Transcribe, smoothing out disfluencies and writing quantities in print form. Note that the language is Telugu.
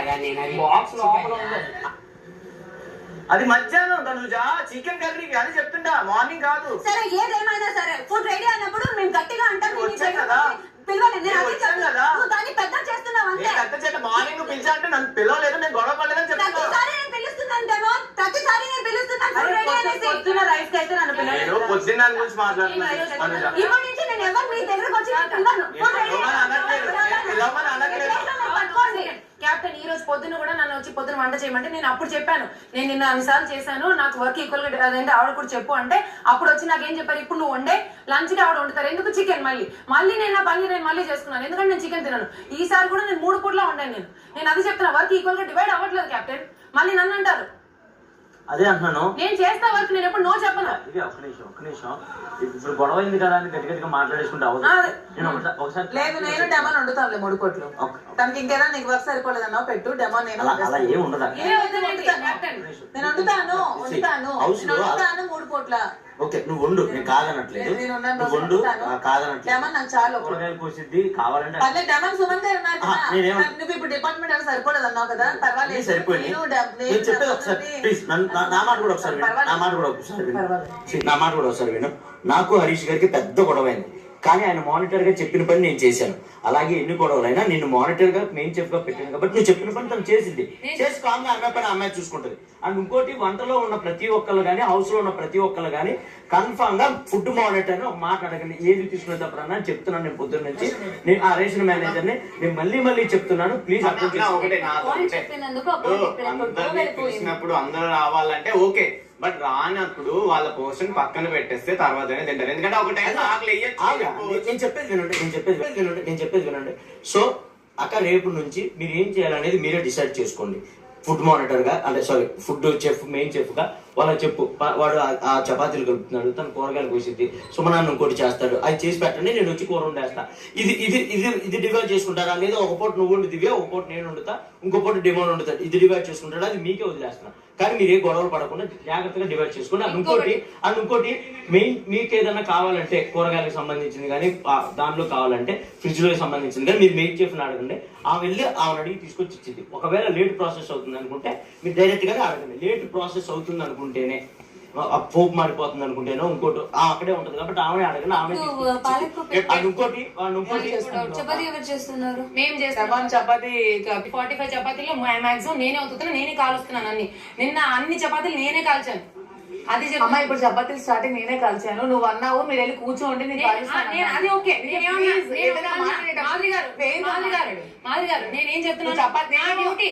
కదా నేను అది బాక్స్ లోపల ఉంది. అది మధ్యాహ్నం తనుజ చికెన్ కర్రీ అని చెప్తుంటా, మార్నింగ్ కాదు. సరే ఏదేమైనా సరే ఫుడ్ రెడీ అన్నప్పుడు మేము గట్టిగా అంటాం. వచ్చాను కదా పిలవాలి, నేను అదే వచ్చాను చెప్తున్నా. కదా. నువ్వు దాన్ని పెద్ద చేస్తున్నావు అంతే. పెద్ద చేత మార్నింగ్ నువ్వు పిలిచా అంటే నన్ను పిలవలేదు, నేను గొడవ పడలేదని చెప్తున్నా. ప్రతిసారి నేను పిలుస్తున్నాను, ప్రతిసారి నేను పిలుస్తున్నాను ఫుడ్ రెడీ అనేసి. పొద్దున్న రైస్ అయితే నన్ను పిలవలేదు. నేను పొద్దున్న దాని గురించి మాట్లాడుతున్నాను తనుజ. ఇప్పటి నుంచి నేను ఎవరు మీ దగ్గరకు వచ్చి పిలవను. ఫుడ్ రెడీ పిలవమని అనట్లేదు. పట్టుకోండి. కెప్టెన్ ఈ రోజు పొద్దున్న కూడా నన్ను వచ్చి పొద్దున వంట చేయమంటే నేను అప్పుడు చెప్పాను, నేను నిన్న అన్నిసార్లు చేశాను, నాకు వర్క్ ఈక్వల్ గా అదేంటి ఆవిడ కూడా చెప్పు అంటే అప్పుడు వచ్చి నాకేం చెప్పారు, ఇప్పుడు నువ్వు వండే లంచ్ కి ఆవిడ వండుతారు, ఎందుకు చికెన్ మళ్ళీ నేను నా పని నేను మళ్ళీ చేసుకున్నాను, ఎందుకంటే నేను చికెన్ తిన్నాను. ఈసారి కూడా నేను 3 పూట్లా వండాను. నేను అది చెప్తున్నా, వర్క్ ఈక్వల్ గా డివైడ్ అవ్వట్లేదు కెప్టెన్. మళ్ళీ నన్ను అంటారు. అదే అంటున్నాను, నేను చేస్తా వర్క్, నేను ఎప్పుడు నో చెప్పను. ఇది ఒక్క నిమిషం ఇప్పుడు గొడవ అయింది కదా అని గట్టిగా మాట్లాడేసుకుంటే అవ్వదు. నేను ఒకసారి లేదు, నేను డెమోన్ వండుతానులే 3 కోట్లు. తనకి ఇంకేనా నీకు వర్క్ సరిపోలేదన్నావు పెట్టు, డెమోన్ నేను అలా ఏం ఉండదు. నేను వండుతాను 3 కోట్ల. ఓకే నువ్వు వండు, నేను కాదనట్లేదు, నువ్వు వండు కాదనట్లేదు. డెమన్ నాకు చాలా కూరగాయలు కోసిద్ది కావాలంటే. పర్లేదు, డెమన్ సుమన్ గారు ఉన్నారు కదా, నువ్వు ఇప్పుడు డిపార్ట్మెంట్ అని సరిపోలేదు అన్నావు కదా, పర్వాలేదు సరిపోయింది. నేను చెప్పేది ఒకసారి ప్లీజ్ నా మాట కూడా ఒకసారి విను. నా మాట కూడా ఒకసారి విను. నాకు హరీష్ గారికి పెద్ద గొడవ అయింది, కానీ ఆయన మానిటర్ గా చెప్పిన పని నేను చేశాను. అలాగే ఎన్ని గొడవలైనా నిన్ను మానిటర్ గా మెయిన్ చెఫ్ గా పెట్టాను కాబట్టి నువ్వు చెప్పిన పని తను చేసింది. చేసి కామ్గా అమ్మాయి పని అమ్మాయి చూసుకుంటది. అండ్ ఇంకోటి, వంటలో ఉన్న ప్రతి ఒక్కళ్ళు కానీ హౌస్ లో ఉన్న ప్రతి ఒక్కళ్ళు కానీ కన్ఫామ్ గా ఫుడ్ మానిటర్ అని ఒక మాట అడగండి, ఏది తీసుకునేటప్పుడు అని చెప్తున్నాను. నేను పొద్దున్న నుంచి నేను ఆ రేషన్ మేనేజర్ ని నేను మళ్ళీ చెప్తున్నాను, ప్లీజ్ అర్థం చూసినప్పుడు అందరూ రావాలంటే ఓకే, బట్ రానప్పుడు వాళ్ళ పోర్షన్ పక్కన పెట్టేస్తే తర్వాతనే తింటారు. ఎందుకంటే ఒక టైం నేను చెప్పేది వినండి. సో అక్క రేపు నుంచి మీరు ఏం చేయాలనేది మీరే డిసైడ్ చేసుకోండి. ఫుడ్ మానిటర్ గా అంటే sorry food chef main chef గా వాళ్ళకి చెప్పు, వాడు ఆ చపాతీలు కలుపుతున్నాడు, తన కూరగాయలు కోసిద్ది, సుమనాన్ని ఇంకోటి చేస్తాడు, అది చేసి పెట్టండి, నేను వచ్చి కూర వండేస్తా. ఇది డివైడ్ చేసుకుంటారా? లేదా ఒక పూట నువ్వు వండు దివ్య, ఒక పూట నేను వండుతా, ఇంకో పూట డిమాండ్ వండుతాడు, ఇది డివైడ్ చేసుకుంటాడు, అది మీకే వదిలేస్తున్నా. కానీ మీరు ఏ గొడవలు పడకుండా జాగ్రత్తగా డివైడ్ చేసుకోండి. అండ్ ఇంకోటి మెయిన్, మీకు ఏదైనా కావాలంటే కూరగాయలకు సంబంధించింది కానీ దాంట్లో కావాలంటే ఫ్రిడ్జ్ లో సంబంధించింది కానీ మీరు మెయిన్ చెఫ్ని అడగండి, వెళ్ళి ఆమెను అడిగి తీసుకొచ్చి ఇచ్చింది. ఒకవేళ లేట్ ప్రాసెస్ అవుతుంది అనుకుంటే మీరు డైరెక్ట్ గానే అడగండి. లేట్ ప్రాసెస్ అవుతుంది అనుకుంటేనే, పోపు మారిపోతుంది అనుకుంటేనో ఇంకోటి అక్కడే ఉంటది కాబట్టి ఆమె అడగండి, ఆమె ఇంకోటి చపాతీ ఎవరు చేస్తున్నారు? మేము చేస్తాం. చపాతీ 45 చపాతీలో మాక్సిమం నేనే అవుతున్నా, నేనే కాలుస్తున్నాను అన్ని. నిన్న అన్ని చపాతీలు నేనే కాల్చాను. అది అమ్మా, ఇప్పుడు చపాతీలు స్టార్టింగ్ నేనే కాల్చాను, నువ్వు అన్నావు మీరు వెళ్ళి కూర్చోండి అది ఓకే. మాధురి గారు నేనేం చెప్తున్నాను, చపాతీ